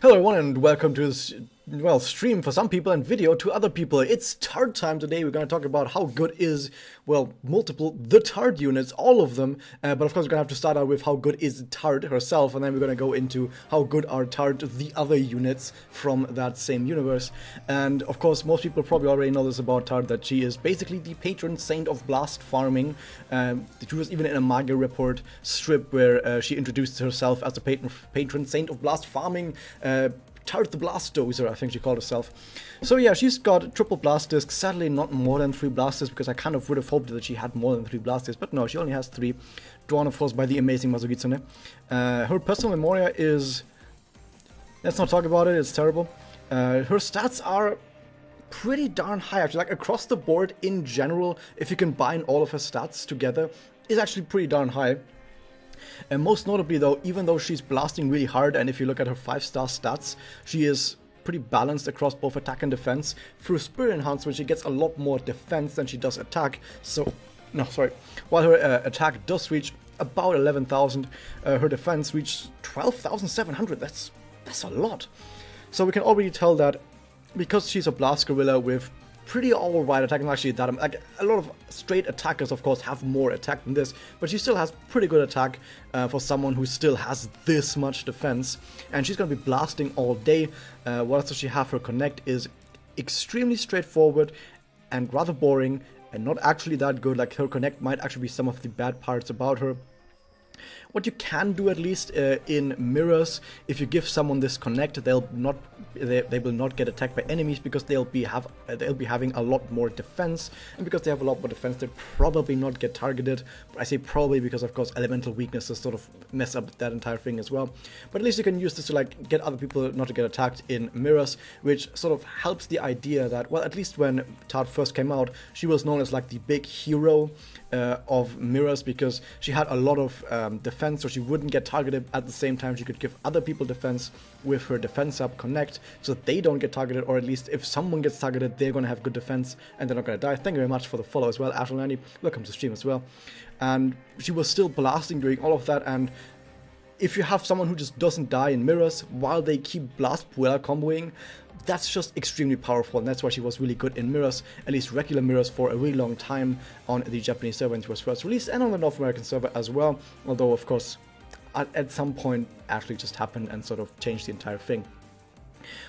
Hello everyone and welcome to this, well, stream for some people and video to other people. It's Tart time today. We're going to talk about how good is, well, the Tart units, all of them. But of course we're going to have to start out with how good is Tart herself, and then we're going to go into how good are Tart the other units from that same universe. And of course most people probably already know this about Tart, that she is basically the patron saint of blast farming. She was even in a manga report strip where she introduced herself as the patron saint of blast farming. Tart the Blastozer, I think she called herself. So yeah, she's got triple blast discs, sadly not more than 3 blast discs, because I kind of would have hoped that she had more than 3 blast discs, but no, she only has 3, drawn of course by the amazing Masugitsune. Her personal memoria is, let's not talk about it, it's terrible. Her stats are pretty darn high actually, like across the board in general, if you combine all of her stats together, is actually pretty darn high. And most notably though, even though she's blasting really hard, and if you look at her 5-star stats, she is pretty balanced across both attack and defense. Through Spirit Enhancement she gets a lot more defense than she does attack, so, no, sorry, while her attack does reach about 11,000, her defense reached 12,700, that's a lot. So we can already tell that because she's a Blast Gorilla with pretty alright attack, and actually that, like, a lot of straight attackers of course have more attack than this, but she still has pretty good attack for someone who still has this much defense, and she's gonna be blasting all day. What else does she have? Her connect is extremely straightforward and rather boring and not actually that good. Like, her connect might actually be some of the bad parts about her. What you can do, at least in mirrors, if you give someone this connect, they will not get attacked by enemies, because they'll be having a lot more defense, and because they have a lot more defense, they'll probably not get targeted. But I say probably because of course elemental weaknesses sort of mess up that entire thing as well. But at least you can use this to like get other people not to get attacked in mirrors, which sort of helps the idea that, well, at least when Tart first came out, she was known as like the big hero of mirrors, because she had a lot of defense, so she wouldn't get targeted. At the same time, she could give other people defense with her defense up connect, so that they don't get targeted, or at least if someone gets targeted, they're gonna have good defense and they're not gonna die. Thank you very much for the follow as well, Ashland90. Welcome to stream as well. And she was still blasting during all of that, and if you have someone who just doesn't die in mirrors while they keep blast Puella comboing, that's just extremely powerful, and that's why she was really good in mirrors, at least regular mirrors, for a really long time on the Japanese server when she was first released, and on the North American server as well, although of course at some point actually just happened and sort of changed the entire thing.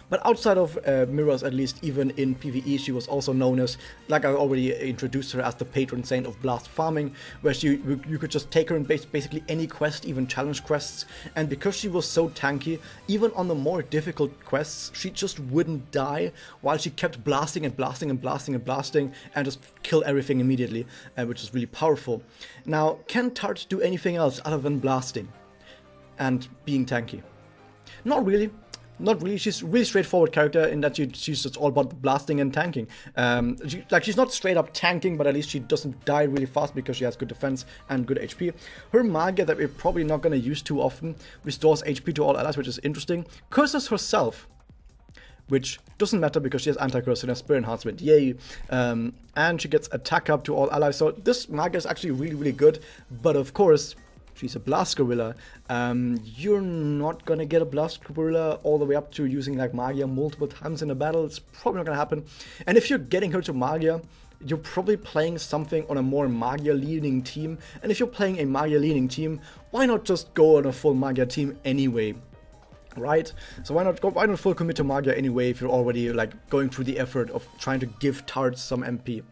But outside of mirrors, at least even in PvE, she was also known as, like I already introduced her as, the patron saint of blast farming, where you could just take her in basically any quest, even challenge quests, and because she was so tanky, even on the more difficult quests, she just wouldn't die, while she kept blasting and blasting and blasting and blasting, and just kill everything immediately, which is really powerful. Now, can Tart do anything else other than blasting and being tanky? Not really. Not really. She's a really straightforward character in that she's just all about blasting and tanking. She's not straight up tanking, but at least she doesn't die really fast because she has good defense and good HP. Her Magia, that we're probably not going to use too often, restores HP to all allies, which is interesting. Curses herself, which doesn't matter because she has anti-curse and has Spirit Enhancement, yay. And she gets attack up to all allies, so this Magia is actually really, really good, but of course, she's a Blast Gorilla. You're not gonna get a Blast Gorilla all the way up to using like Magia multiple times in a battle. It's probably not gonna happen. And if you're getting her to Magia, you're probably playing something on a more Magia leaning team. And if you're playing a Magia leaning team, why not just go on a full Magia team anyway? Right? So why not full commit to Magia anyway if you're already like going through the effort of trying to give Tart some MP.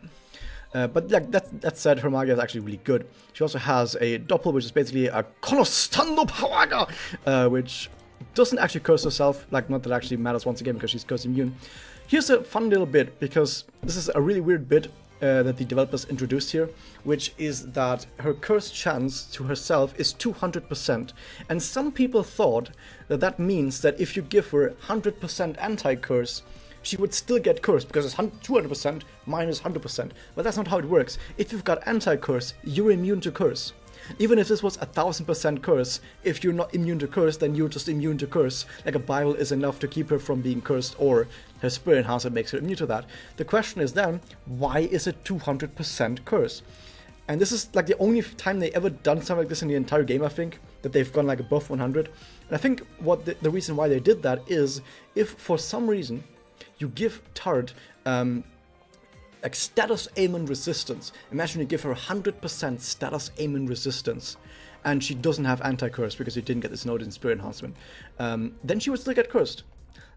But like that said, her Magia is actually really good. She also has a Doppel, which is basically a Konostando Powaga, which doesn't actually curse herself, like, not that it actually matters once again because she's curse immune. Here's a fun little bit, because this is a really weird bit that the developers introduced here, which is that her curse chance to herself is 200%, and some people thought that that means that if you give her 100% anti-curse, she would still get cursed, because it's 200% minus 100%. But that's not how it works. If you've got anti-curse, you're immune to curse. Even if this was 1000% curse, if you're not immune to curse, then you're just immune to curse. Like a Bible is enough to keep her from being cursed, or her Spirit Enhancer makes her immune to that. The question is then, why is it 200% curse? And this is like the only time they ever done something like this in the entire game, I think, that they've gone like above 100. And I think what the reason why they did that is, if for some reason you give Tart like status aiming resistance, imagine you give her 100% status aiming resistance, and she doesn't have anti-curse because you didn't get this node in Spirit Enhancement, then she would still get cursed.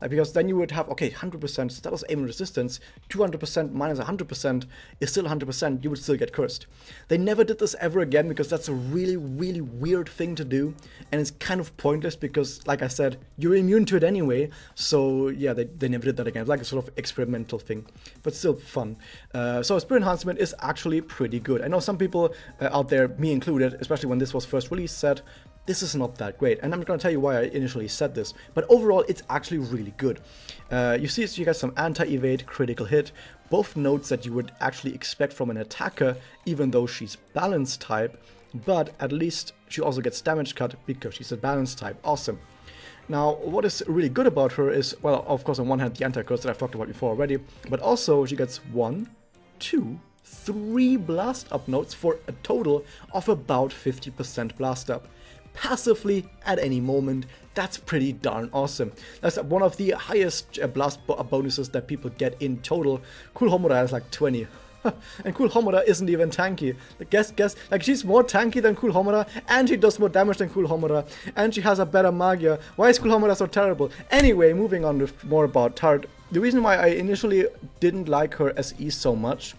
Because then you would have, okay, 100% status aim and resistance, 200% minus 100% is still 100%, you would still get cursed. They never did this ever again because that's a really, really weird thing to do, and it's kind of pointless because, like I said, you're immune to it anyway, so yeah, they never did that again. It's like a sort of experimental thing, but still fun. So Spirit Enhancement is actually pretty good. I know some people out there, me included, especially when this was first released, said, this is not that great, and I'm going to tell you why I initially said this, but overall it's actually really good. You see, so you get some anti-evade, critical hit, both nodes that you would actually expect from an attacker, even though she's balance type, but at least she also gets damage cut because she's a balance type. Awesome. Now, what is really good about her is, well, of course, on one hand, the anti-curse that I've talked about before already, but also she gets 1, 2, 3 blast up nodes for a total of about 50% blast up. Passively at any moment. That's pretty darn awesome. That's one of the highest blast bonuses that people get in total. Cool Homura has like 20. And Cool Homura isn't even tanky. Guess, like she's more tanky than Cool Homura, and she does more damage than Cool Homura, and she has a better Magia. Why is Cool Homura so terrible? Anyway, moving on with more about Tart. The reason why I initially didn't like her SE so much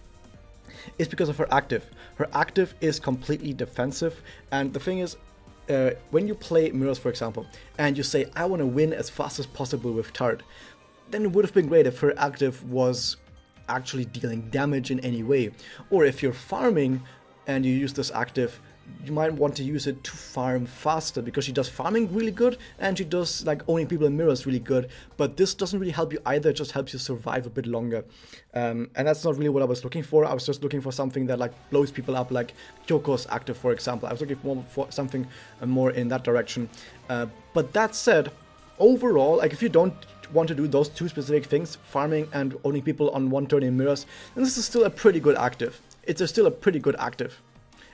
is because of her active. Her active is completely defensive, and the thing is, when you play Mirrors, for example, and you say, I want to win as fast as possible with Tart, then it would have been great if her active was actually dealing damage in any way. Or if you're farming and you use this active, you might want to use it to farm faster, because she does farming really good and she does like owning people in mirrors really good, but this doesn't really help you either. It just helps you survive a bit longer, and that's not really what I was looking for. I was just looking for something that like blows people up, like Kyoko's active, for example. I was looking for something more in that direction, but that said, overall, like if you don't want to do those two specific things, farming and owning people on one turn in mirrors, then this is still a pretty good active. It's still a pretty good active.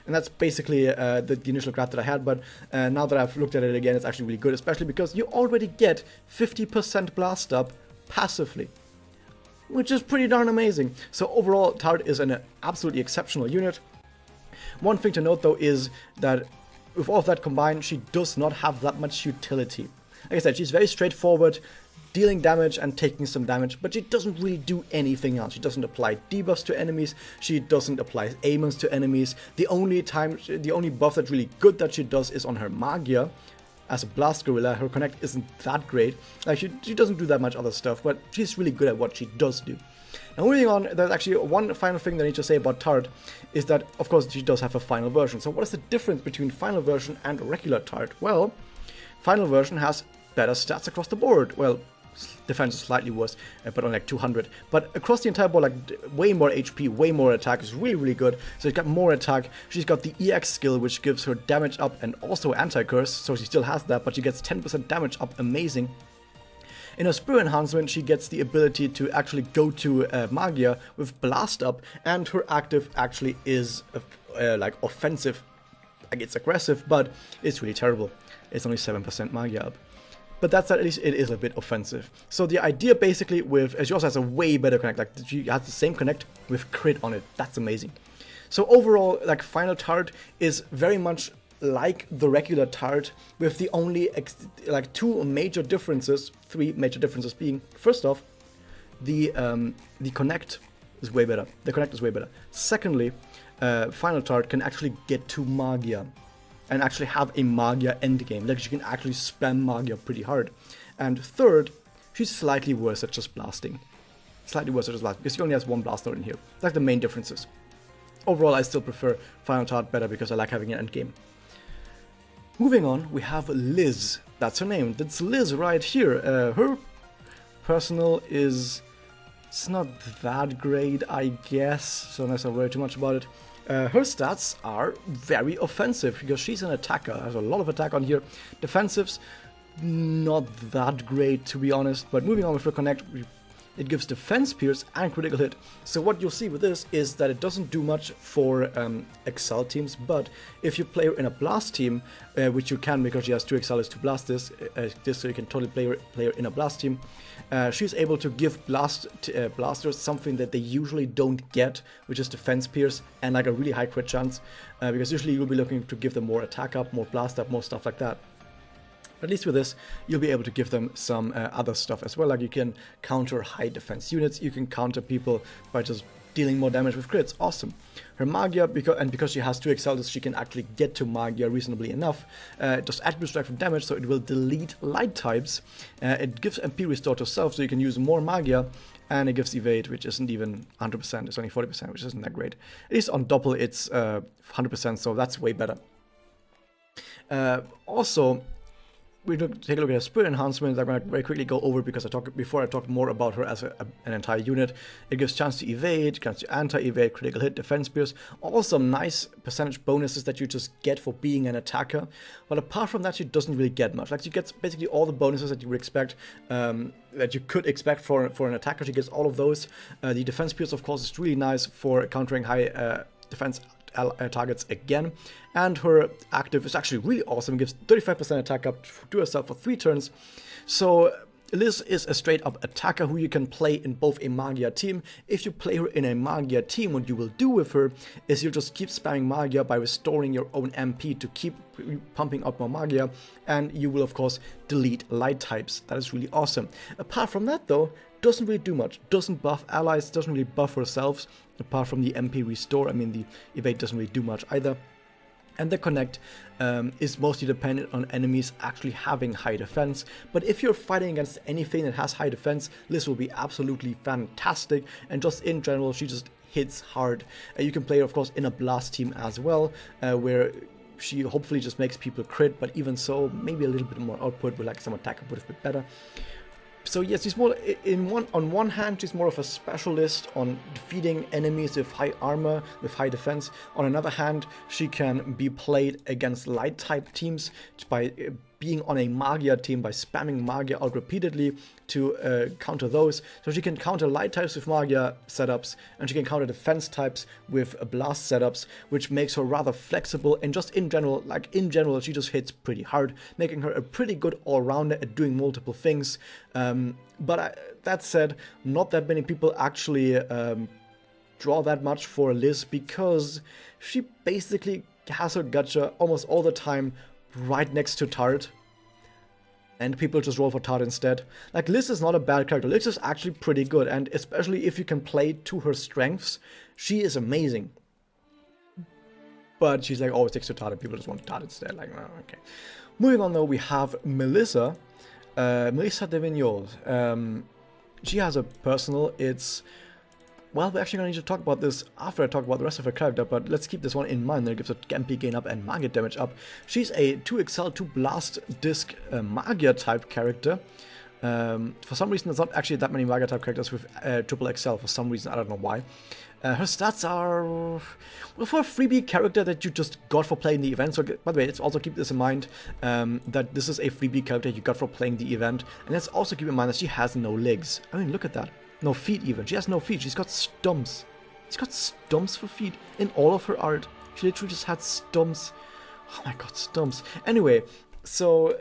And that's basically the initial graph that I had, but now that I've looked at it again, it's actually really good, especially because you already get 50% blast up passively, which is pretty darn amazing. So overall, Tart is an absolutely exceptional unit. One thing to note though is that with all of that combined, she does not have that much utility. Like I said, she's very straightforward, dealing damage and taking some damage, but she doesn't really do anything else. She doesn't apply debuffs to enemies, she doesn't apply aimants to enemies. The only buff that's really good that she does is on her Magia. As a Blast Gorilla, her Connect isn't that great. Like she doesn't do that much other stuff, but she's really good at what she does do. Now moving on, there's actually one final thing that I need to say about Tart, is that of course she does have a final version. So what is the difference between final version and regular Tart? Well, final version has better stats across the board. Well, defense is slightly worse, but only like 200. But across the entire board, like way more HP, way more attack is really, really good. So she's got more attack. She's got the EX skill, which gives her damage up and also anti-curse. So she still has that, but she gets 10% damage up. Amazing. In her Spirit Enhancement, she gets the ability to actually go to Magia with Blast Up, and her active actually is like offensive. Like it's aggressive, but it's really terrible. It's only 7% Magia up. But that's at least it is a bit offensive. So the idea basically with, she also has a way better connect, like she has the same connect with crit on it. That's amazing. So overall, like final Tart is very much like the regular Tart, with the only like three major differences being, first off, the connect is way better. The connect is way better. Secondly, final Tart can actually get to Magia and actually have a Magia endgame. Like she can actually spam Magia pretty hard. And third, she's slightly worse at just blasting. Slightly worse at just blasting, because she only has one blast node in here. That's the main differences. Overall, I still prefer Final Tart better because I like having an endgame. Moving on, we have Liz. That's her name. That's Liz right here. Her personal is... it's not that great, I guess, so unless I worry too much about it. Her stats are very offensive because she's an attacker. Has a lot of attack on here. Defensives, not that great to be honest. But moving on with her connect, it gives defense pierce and critical hit. So what you'll see with this is that it doesn't do much for Excel teams, but if you play her in a blast team, which you can because she has 2 Excellers to blast this, so you can totally play her in a blast team, she's able to give blasters something that they usually don't get, which is defense pierce and like a really high crit chance, because usually you'll be looking to give them more attack up, more blast up, more stuff like that. At least with this, you'll be able to give them some other stuff as well, like you can counter high defense units, you can counter people by just dealing more damage with crits. Awesome. Her Magia, because she has 2 Excellers, she can actually get to Magia reasonably enough. It does attribute strike from damage, so it will delete light types. It gives MP restore to self, so you can use more Magia, and it gives evade, which isn't even 100%, it's only 40%, which isn't that great. At least on doppel it's 100%, so that's way better. Also, we take a look at her spirit enhancement. I'm going to very quickly go over because before I talked more about her as an entire unit. It gives chance to evade, chance to anti-evade, critical hit, defense pierce, all some nice percentage bonuses that you just get for being an attacker. But apart from that, she doesn't really get much. Like, she gets basically all the bonuses that you would expect, that you could expect for an attacker. She gets all of those. The defense pierce, of course, is really nice for countering high defense targets again, and her active is actually really awesome. It gives 35% attack up to herself for 3 turns. So Liz is a straight up attacker who you can play in both a Magia team. If you play her in a Magia team, what you will do with her is you'll just keep spamming Magia by restoring your own MP to keep pumping out more Magia, and you will of course delete light types. That is really awesome. Apart from that though, doesn't really do much. Doesn't buff allies, doesn't really buff herself. Apart from the MP restore, I mean the evade doesn't really do much either. And the connect is mostly dependent on enemies actually having high defense. But if you're fighting against anything that has high defense, Liz will be absolutely fantastic. And just in general, she just hits hard. You can play her, of course, in a blast team as well, where she hopefully just makes people crit. But even so, maybe a little bit more output with like some attack output a bit better. So yes, she's more on one hand, she's more of a specialist on defeating enemies with high armor, with high defense. On another hand, she can be played against light type teams by being on a Magia team, by spamming Magia out repeatedly to counter those. So she can counter light types with Magia setups, and she can counter defense types with blast setups, which makes her rather flexible. And just in general, she just hits pretty hard, making her a pretty good all-rounder at doing multiple things. But that said, not that many people actually draw that much for Liz, because she basically has her gacha almost all the time right next to Tart, and people just roll for Tart instead. Like, Liz is not a bad character. Liz is actually pretty good, and especially if you can play to her strengths, she is amazing. But she's like always next to Tart, and people just want Tart instead. Like, oh, okay. Moving on though, we have Melissa. Melissa de Vignoles. She has a personal. Well, we're actually going to need to talk about this after I talk about the rest of her character, but let's keep this one in mind. That it gives her MP gain up and Magia damage up. She's a 2 Excel, 2 Blast Disc Magia type character. For some reason, there's not actually that many Magia type characters with triple Excel. For some reason, I don't know why. Her stats are, well, for a freebie character that you just got for playing the event. So, by the way, let's also keep this in mind, that this is a freebie character you got for playing the event. And let's also keep in mind that she has no legs. I mean, look at that. No feet even. She has no feet. She's got stumps. She's got stumps for feet in all of her art. She literally just had stumps. Oh my god, stumps. Anyway, so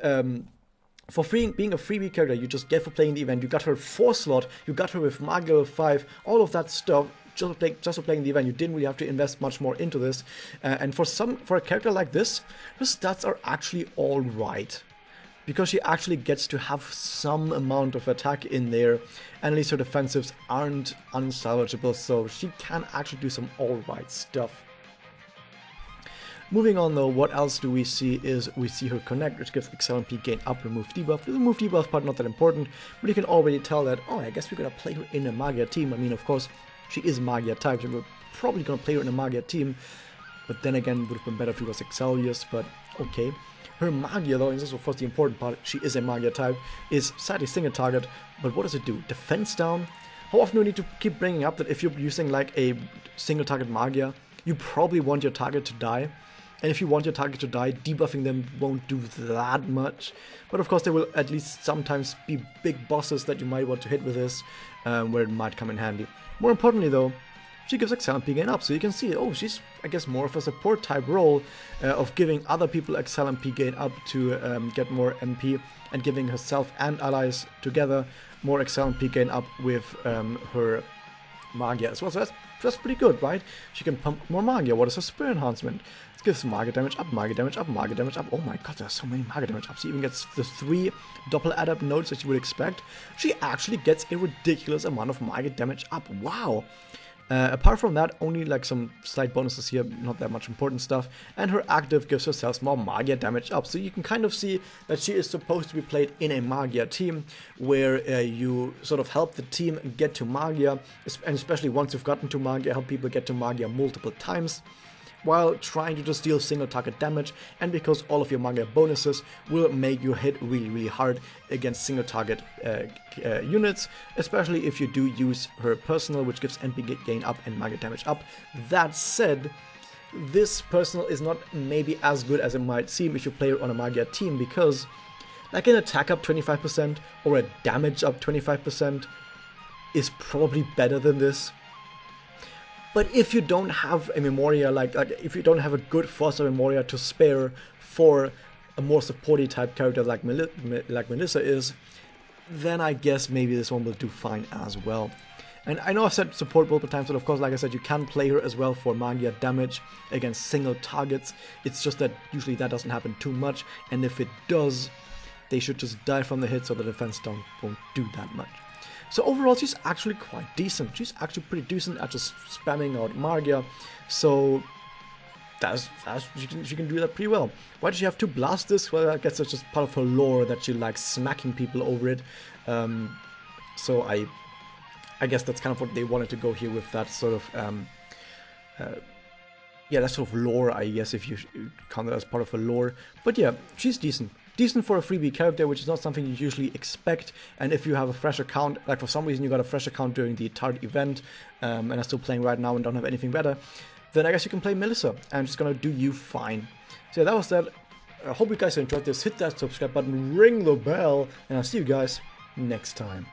for being a freebie character you just get for playing the event, you got her 4 slot, you got her with Magia 5, all of that stuff. Just for playing the event, you didn't really have to invest much more into this. And for a character like this, her stats are actually all right, because she actually gets to have some amount of attack in there, and at least her defensives aren't unsalvageable, so she can actually do some alright stuff. Moving on though, what else do we see is we see her connect, which gives Excel MP gain up, remove debuff. The remove debuff part not that important, but you can already tell that, oh, I guess we're gonna play her in a Magia team. I mean, of course, she is Magia type, so we're probably gonna play her in a Magia team, but then again, it would have been better if it was Excelius, but okay. Her Magia though, and this is of course the important part, she is a Magia type, is sadly single target, but what does it do? Defense down? How often do we need to keep bringing up that if you're using like a single target Magia, you probably want your target to die? And if you want your target to die, debuffing them won't do that much. But of course, there will at least sometimes be big bosses that you might want to hit with this, where it might come in handy. More importantly though, she gives Excellent P gain up, so you can see, oh, she's, I guess, more of a support type role of giving other people Excellent P gain up to get more MP, and giving herself and allies together more Excellent P gain up with her Magia as well. So that's pretty good, right? She can pump more Magia. What is her Spear Enhancement? It gives Magia damage up, Magia damage up, Magia damage up. Oh my god, there's so many Magia damage ups. She even gets the 3 double add-up nodes that you would expect. She actually gets a ridiculous amount of Magia damage up. Wow! Apart from that, only like some slight bonuses here, not that much important stuff. And her active gives herself more Magia damage up. So you can kind of see that she is supposed to be played in a Magia team, where you sort of help the team get to Magia, and especially once you've gotten to Magia, help people get to Magia multiple times, while trying to just deal single target damage, and because all of your Magia bonuses will make you hit really, really hard against single target units, especially if you do use her personal, which gives MP gain up and Magia damage up. That said, this personal is not maybe as good as it might seem if you play her on a Magia team, because like an attack up 25% or a damage up 25% is probably better than this. But if you don't have a Memoria, like if you don't have a good Foster Memoria to spare for a more supporty type character like Melissa is, then I guess maybe this one will do fine as well. And I know I've said support multiple times, but of course, like I said, you can play her as well for Magia damage against single targets. It's just that usually that doesn't happen too much, and if it does, they should just die from the hit so the defense won't do that much. So overall, she's actually quite decent. She's actually pretty decent at just spamming out Magia. So she can do that pretty well. Why does she have 2 blasters? Well, I guess that's just part of her lore that she likes smacking people over it. So I guess that's kind of what they wanted to go here with that sort of yeah, that sort of lore, I guess, if you count that as part of her lore. But yeah, she's decent. Decent for a freebie character, which is not something you usually expect. And if you have a fresh account, like for some reason you got a fresh account during the Tart event, and are still playing right now and don't have anything better, then I guess you can play Melissa, and she's gonna do you fine. So yeah, that was that. I hope you guys enjoyed this. Hit that subscribe button, ring the bell, and I'll see you guys next time.